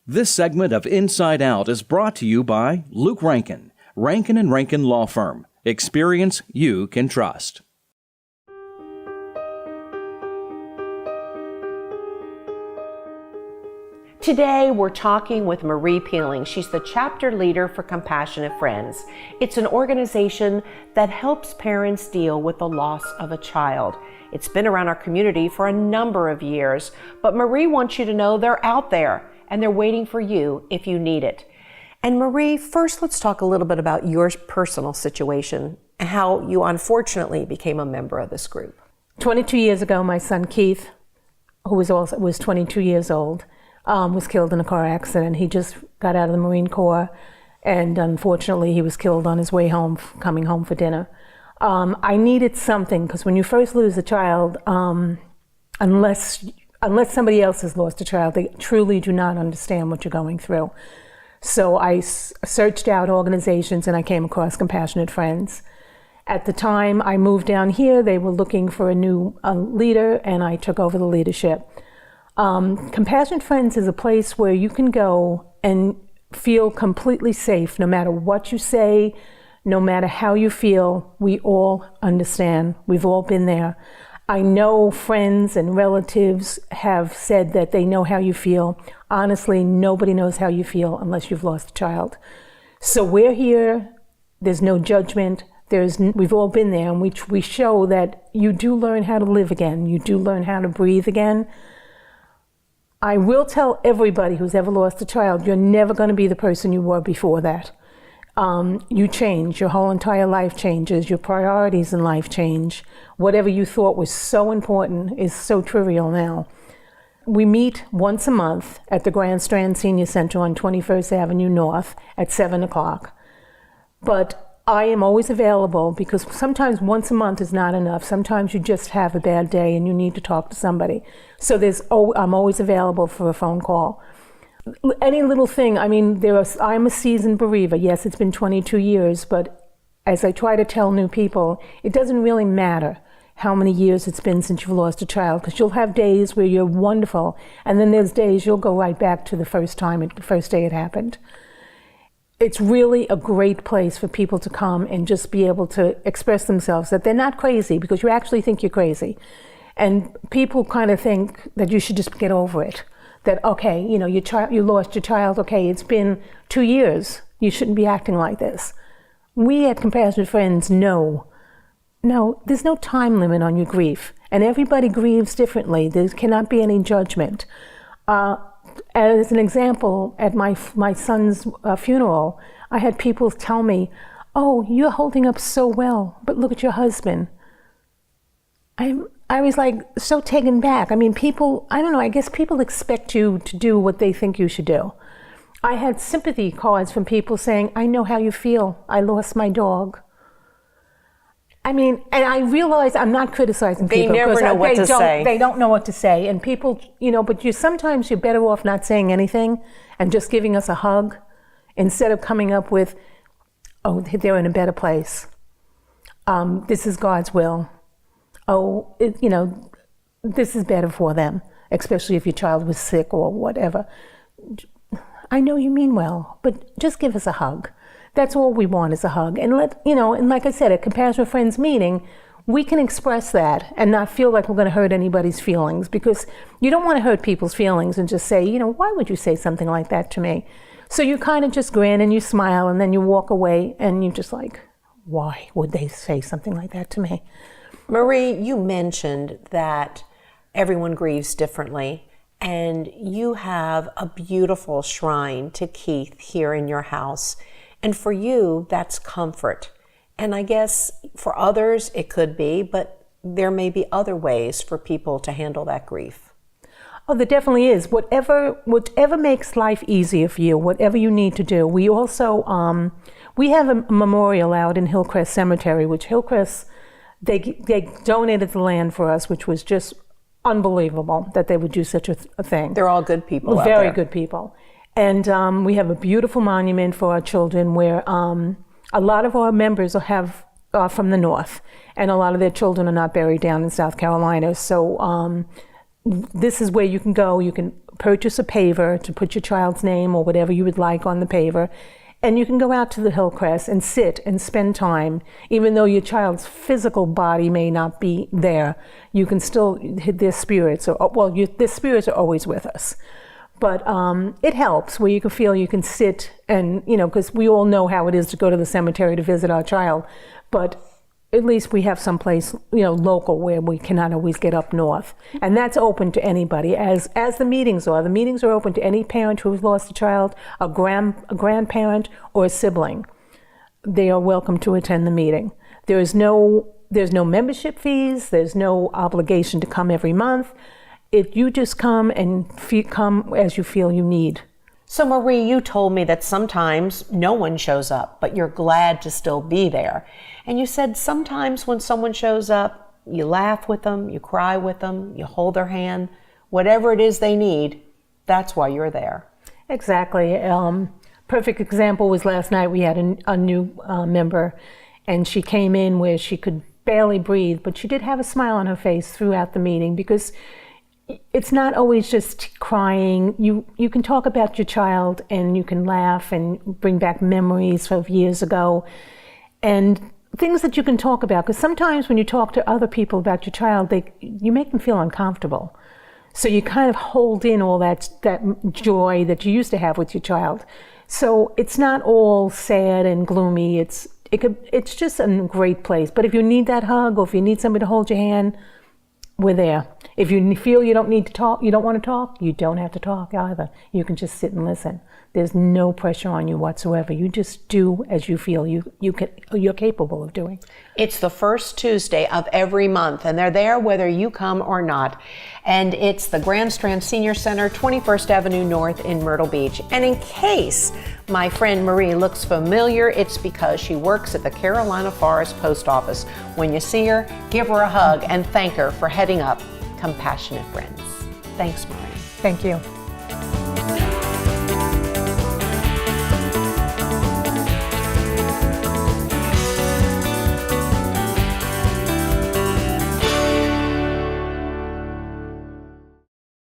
This segment of Inside Out is brought to you by Luke Rankin, Rankin & Rankin Law Firm. Experience you can trust. Today, we're talking with Marie Peeling. She's the chapter leader for Compassionate Friends. It's an organization that helps parents deal with the loss of a child. It's been around our community for a number of years, but Marie wants you to know they're out there and they're waiting for you if you need it. And Marie, first let's talk a little bit about your personal situation and how you unfortunately became a member of this group. 22 years ago, my son Keith, who was 22 years old, was killed in a car accident. He just got out of the Marine Corps, and unfortunately he was killed on his way home, coming home for dinner. I needed something, because when you first lose a child, unless somebody else has lost a child, they truly do not understand what you're going through. So I searched out organizations and I came across Compassionate Friends. At the time I moved down here, they were looking for a new leader, and I took over the leadership. Compassionate Friends is a place where you can go and feel completely safe. No matter what you say, no matter how you feel, we all understand. We've all been there. I know friends and relatives have said that they know how you feel. Honestly, nobody knows how you feel unless you've lost a child. So we're here. There's no judgment. We've all been there, and we show that you do learn how to live again. You do learn how to breathe again. I will tell everybody who's ever lost a child, you're never going to be the person you were before that. You change. Your whole entire life changes. Your priorities in life change. Whatever you thought was so important is so trivial now. We meet once a month at the Grand Strand Senior Center on 21st Avenue North at 7 o'clock. But I am always available, because sometimes once a month is not enough. Sometimes you just have a bad day and you need to talk to somebody. So I'm always available for a phone call. Any little thing, I'm a seasoned bereaver. Yes, it's been 22 years, but as I try to tell new people, it doesn't really matter how many years it's been since you've lost a child, because you'll have days where you're wonderful, and then there's days you'll go right back to the first day it happened. It's really a great place for people to come and just be able to express themselves, that they're not crazy, because you actually think you're crazy. And people kind of think that you should just get over it. That, okay, you lost your child, okay, it's been 2 years. You shouldn't be acting like this. We at Compassionate Friends know, no, there's no time limit on your grief. And everybody grieves differently. There cannot be any judgment. As an example, at my son's funeral, I had people tell me, oh, you're holding up so well, but look at your husband. I was like so taken back. People, I don't know, I guess people expect you to do what they think you should do. I had sympathy cards from people saying, I know how you feel. I lost my dog. And I realize I'm not criticizing people. They never know what to say. They don't know what to say. And people, but sometimes you're better off not saying anything and just giving us a hug instead of coming up with, oh, they're in a better place. This is God's will. Oh, this is better for them, especially if your child was sick or whatever. I know you mean well, but just give us a hug. That's all we want is a hug. And and like I said, at Compassionate Friends meeting, we can express that and not feel like we're going to hurt anybody's feelings, because you don't want to hurt people's feelings and just say, why would you say something like that to me? So you kind of just grin and you smile, and then you walk away and you're just like, why would they say something like that to me? Marie, you mentioned that everyone grieves differently, and you have a beautiful shrine to Keith here in your house. And for you, that's comfort. And I guess for others it could be, but there may be other ways for people to handle that grief. Oh, there definitely is. Whatever makes life easier for you, whatever you need to do. We also, we have a memorial out in Hillcrest Cemetery, which Hillcrest, they donated the land for us, which was just unbelievable that they would do such a thing. They're all good people out Very there. good people. And we have a beautiful monument for our children where a lot of our members are from the North, and a lot of their children are not buried down in South Carolina. So this is where you can go. You can purchase a paver to put your child's name or whatever you would like on the paver. And you can go out to the Hillcrest and sit and spend time. Even though your child's physical body may not be there, you can still hit their spirits. Their spirits are always with us. But it helps where you can feel you can sit and, because we all know how it is to go to the cemetery to visit our child. But at least we have someplace, local where we cannot always get up north. And that's open to anybody, as the meetings are. The meetings are open to any parent who has lost a child, a grandparent, or a sibling. They are welcome to attend the meeting. There's no membership fees. There's no obligation to come every month. You just come and come as you feel you need. So Marie, you told me that sometimes no one shows up, but you're glad to still be there. And you said sometimes when someone shows up, you laugh with them, you cry with them, you hold their hand, whatever it is they need, that's why you're there. Exactly. Perfect example was last night. We had a new member, and she came in where she could barely breathe, but she did have a smile on her face throughout the meeting, because it's not always just crying. You can talk about your child and you can laugh and bring back memories of years ago and things that you can talk about. Because sometimes when you talk to other people about your child, you make them feel uncomfortable. So you kind of hold in all that joy that you used to have with your child. So it's not all sad and gloomy. It's just a great place. But if you need that hug or if you need somebody to hold your hand, we're there. If you feel you don't need to talk, you don't want to talk, you don't have to talk either. You can just sit and listen. There's no pressure on you whatsoever. You just do as you feel you're capable of doing. It's the first Tuesday of every month, and they're there whether you come or not. And it's the Grand Strand Senior Center, 21st Avenue North in Myrtle Beach. And in case my friend Marie looks familiar, it's because she works at the Carolina Forest Post Office. When you see her, give her a hug and thank her for heading up Compassionate Friends. Thanks, Marie. Thank you.